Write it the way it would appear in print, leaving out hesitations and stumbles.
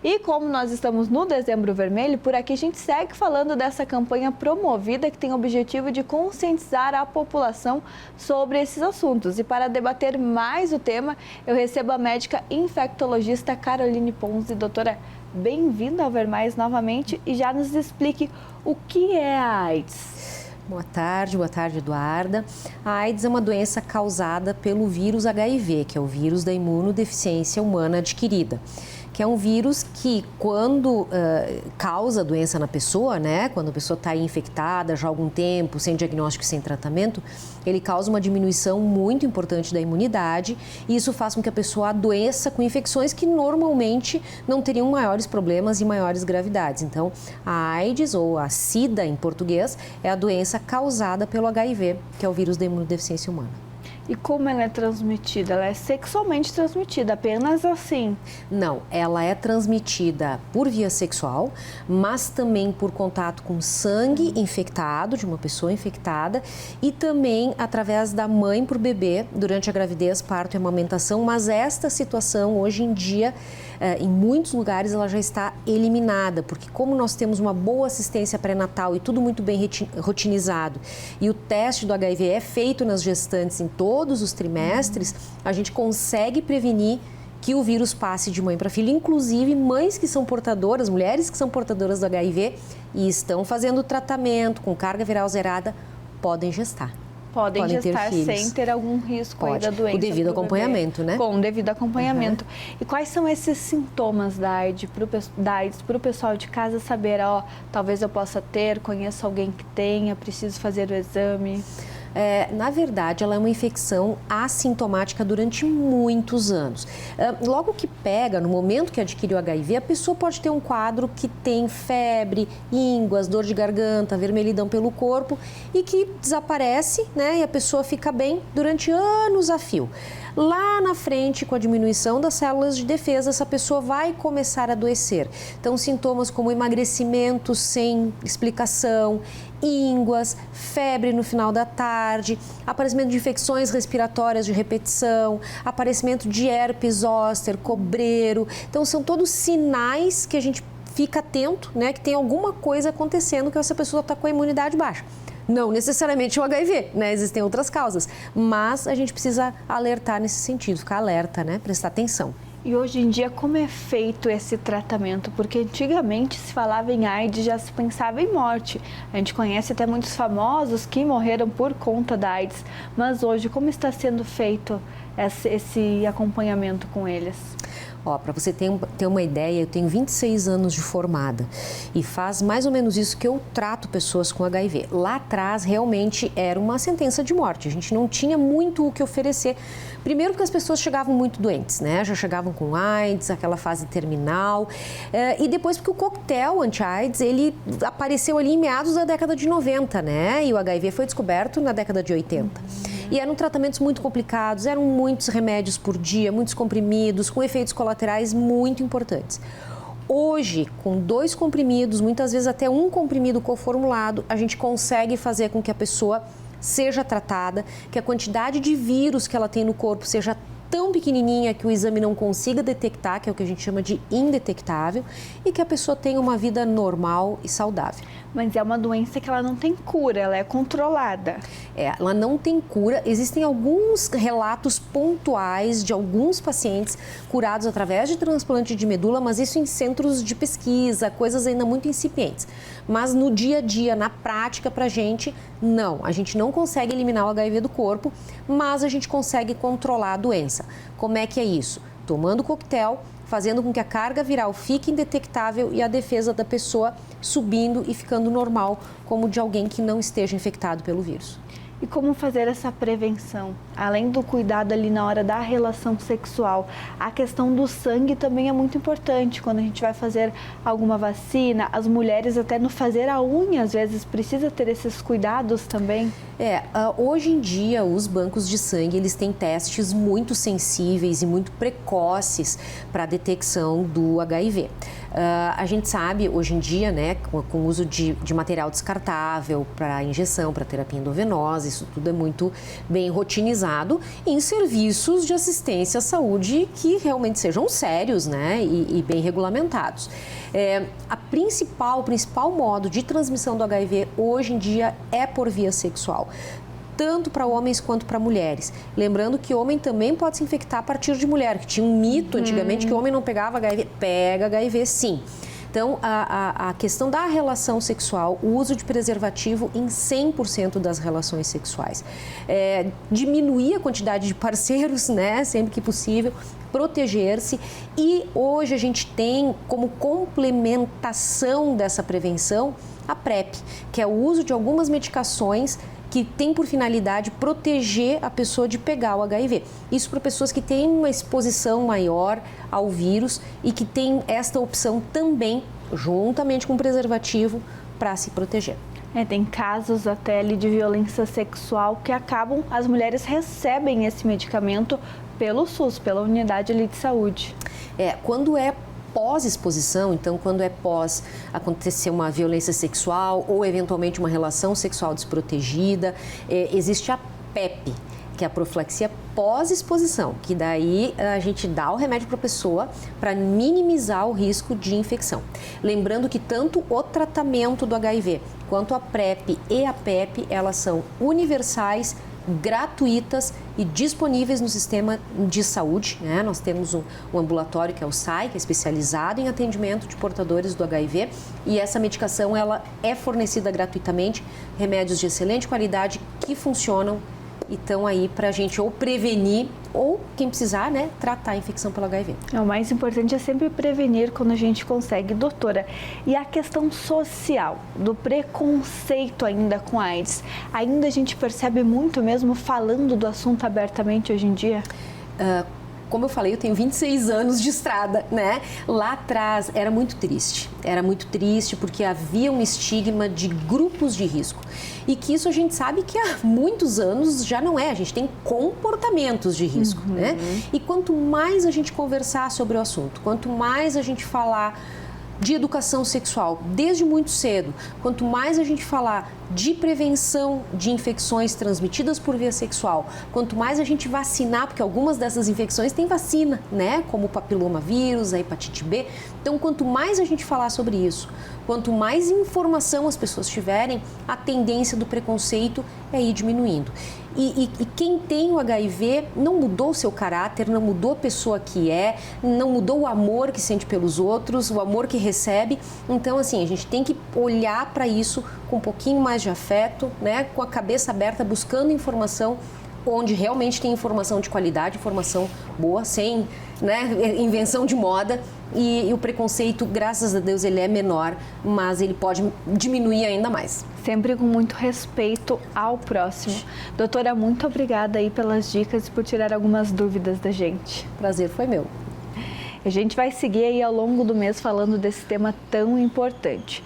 E como nós estamos no Dezembro Vermelho, por aqui a gente segue falando dessa campanha promovida que tem o objetivo de conscientizar a população sobre esses assuntos. E para debater mais o tema, eu recebo a médica infectologista Caroline Ponzi. Doutora, bem-vinda ao Ver Mais novamente e já nos explique o que é a AIDS. Boa tarde, Eduarda. A AIDS é uma doença causada pelo vírus HIV, que é o vírus da imunodeficiência humana adquirida, que é um vírus que, quando causa doença na pessoa, né, quando a pessoa está infectada já há algum tempo, sem diagnóstico e sem tratamento, ele causa uma diminuição muito importante da imunidade e isso faz com que a pessoa adoeça com infecções que normalmente não teriam maiores problemas e maiores gravidades. Então, a AIDS, ou a SIDA em português, é a doença causada pelo HIV, que é o vírus da imunodeficiência humana. E como ela é transmitida? Ela é sexualmente transmitida, apenas assim? Não, ela é transmitida por via sexual, mas também por contato com sangue infectado, de uma pessoa infectada, e também através da mãe para o bebê durante a gravidez, parto e amamentação, mas esta situação hoje em dia, em muitos lugares, ela já está eliminada, porque como nós temos uma boa assistência pré-natal e tudo muito bem rotinizado, e o teste do HIV é feito nas gestantes em todos os trimestres, a gente consegue prevenir que o vírus passe de mãe para filho, inclusive mães que são portadoras, mulheres que são portadoras do HIV e estão fazendo tratamento com carga viral zerada, podem gestar. Podem gestar sem ter algum risco aí da doença. O devido acompanhamento, né? Com o devido acompanhamento. E quais são esses sintomas da AIDS para o pessoal de casa saber, talvez eu possa ter, conheço alguém que tenha, preciso fazer o exame? Na verdade, ela é uma infecção assintomática durante muitos anos. Logo que pega, no momento que adquire o HIV, a pessoa pode ter um quadro que tem febre, ínguas, dor de garganta, vermelhidão pelo corpo e que desaparece, né? E a pessoa fica bem durante anos a fio. Lá na frente, com a diminuição das células de defesa, essa pessoa vai começar a adoecer. Então, sintomas como emagrecimento sem explicação, ínguas, febre no final da tarde, aparecimento de infecções respiratórias de repetição, aparecimento de herpes zoster, cobreiro. Então, são todos sinais que a gente fica atento, né, que tem alguma coisa acontecendo, que essa pessoa está com a imunidade baixa. Não necessariamente o HIV, né? Existem outras causas, mas a gente precisa alertar nesse sentido, ficar alerta, né? Prestar atenção. E hoje em dia, como é feito esse tratamento? Porque antigamente se falava em AIDS, já se pensava em morte. A gente conhece até muitos famosos que morreram por conta da AIDS, mas hoje como está sendo feito esse acompanhamento com eles? Para você ter uma ideia, eu tenho 26 anos de formada e faz mais ou menos isso que eu trato pessoas com HIV. Lá atrás, realmente, era uma sentença de morte. A gente não tinha muito o que oferecer. Primeiro porque as pessoas chegavam muito doentes, né? Já chegavam com AIDS, aquela fase terminal. E depois porque o coquetel anti-AIDS, ele apareceu ali em meados da década de 90, né? E o HIV foi descoberto na década de 80. E eram tratamentos muito complicados, eram muitos remédios por dia, muitos comprimidos, com efeitos colaterais muito importantes. Hoje, com 2 comprimidos, muitas vezes até um comprimido coformulado, a gente consegue fazer com que a pessoa seja tratada, que a quantidade de vírus que ela tem no corpo seja tão pequenininha que o exame não consiga detectar, que é o que a gente chama de indetectável, e que a pessoa tenha uma vida normal e saudável. Mas é uma doença que ela não tem cura, ela é controlada. Ela não tem cura. Existem alguns relatos pontuais de alguns pacientes curados através de transplante de medula, mas isso em centros de pesquisa, coisas ainda muito incipientes. Mas no dia a dia, na prática, pra gente, não. A gente não consegue eliminar o HIV do corpo, mas a gente consegue controlar a doença. Como é que é isso? Tomando coquetel, fazendo com que a carga viral fique indetectável e a defesa da pessoa subindo e ficando normal, como de alguém que não esteja infectado pelo vírus. E como fazer essa prevenção? Além do cuidado ali na hora da relação sexual, a questão do sangue também é muito importante. Quando a gente vai fazer alguma vacina, as mulheres até no fazer a unha, às vezes, precisa ter esses cuidados também? Hoje em dia, os bancos de sangue, eles têm testes muito sensíveis e muito precoces para a detecção do HIV. A gente sabe, hoje em dia, né, com o uso de material descartável para injeção, para terapia endovenosa, isso tudo é muito bem rotinizado em serviços de assistência à saúde que realmente sejam sérios, né, e bem regulamentados. O principal modo de transmissão do HIV hoje em dia é por via sexual, tanto para homens quanto para mulheres. Lembrando que homem também pode se infectar a partir de mulher, que tinha um mito antigamente que o homem não pegava HIV. Pega HIV sim. Então, a questão da relação sexual, o uso de preservativo em 100% das relações sexuais. Diminuir a quantidade de parceiros, né, sempre que possível, proteger-se. E hoje a gente tem como complementação dessa prevenção a PrEP, que é o uso de algumas medicações que tem por finalidade proteger a pessoa de pegar o HIV. Isso para pessoas que têm uma exposição maior ao vírus e que têm esta opção também, juntamente com o preservativo, para se proteger. Tem casos até ali de violência sexual que as mulheres recebem esse medicamento pelo SUS, pela unidade ali de saúde. Quando é pós-exposição, então quando é pós acontecer uma violência sexual ou eventualmente uma relação sexual desprotegida, existe a PEP, que é a profilaxia pós-exposição, que daí a gente dá o remédio para a pessoa para minimizar o risco de infecção. Lembrando que tanto o tratamento do HIV quanto a PrEP e a PEP, elas são universais, gratuitas e disponíveis no sistema de saúde, né? Nós temos um ambulatório que é o SAI, que é especializado em atendimento de portadores do HIV, e essa medicação ela é fornecida gratuitamente, remédios de excelente qualidade que funcionam e estão aí para a gente ou prevenir ou, quem precisar, né, tratar a infecção pelo HIV. O mais importante é sempre prevenir quando a gente consegue, doutora. E a questão social, do preconceito ainda com a AIDS, ainda a gente percebe muito mesmo falando do assunto abertamente hoje em dia? Como eu falei, eu tenho 26 anos de estrada, né? Lá atrás era muito triste porque havia um estigma de grupos de risco. E que isso a gente sabe que há muitos anos já não é, a gente tem comportamentos de risco, né? E quanto mais a gente conversar sobre o assunto, quanto mais a gente falar de educação sexual desde muito cedo, quanto mais a gente falar de prevenção de infecções transmitidas por via sexual, quanto mais a gente vacinar, porque algumas dessas infecções têm vacina, né? Como o papilomavírus, a hepatite B. Então, quanto mais a gente falar sobre isso, quanto mais informação as pessoas tiverem, a tendência do preconceito é ir diminuindo. E quem tem o HIV não mudou o seu caráter, não mudou a pessoa que não mudou o amor que sente pelos outros, o amor que recebe. Então, assim, a gente tem que olhar para isso com um pouquinho mais de afeto, né? Com a cabeça aberta, buscando informação onde realmente tem informação de qualidade, informação boa, sem, né, invenção de moda. E o preconceito, graças a Deus, ele é menor, mas ele pode diminuir ainda mais. Sempre com muito respeito ao próximo. Doutora, muito obrigada aí pelas dicas e por tirar algumas dúvidas da gente. Prazer foi meu. A gente vai seguir aí ao longo do mês falando desse tema tão importante.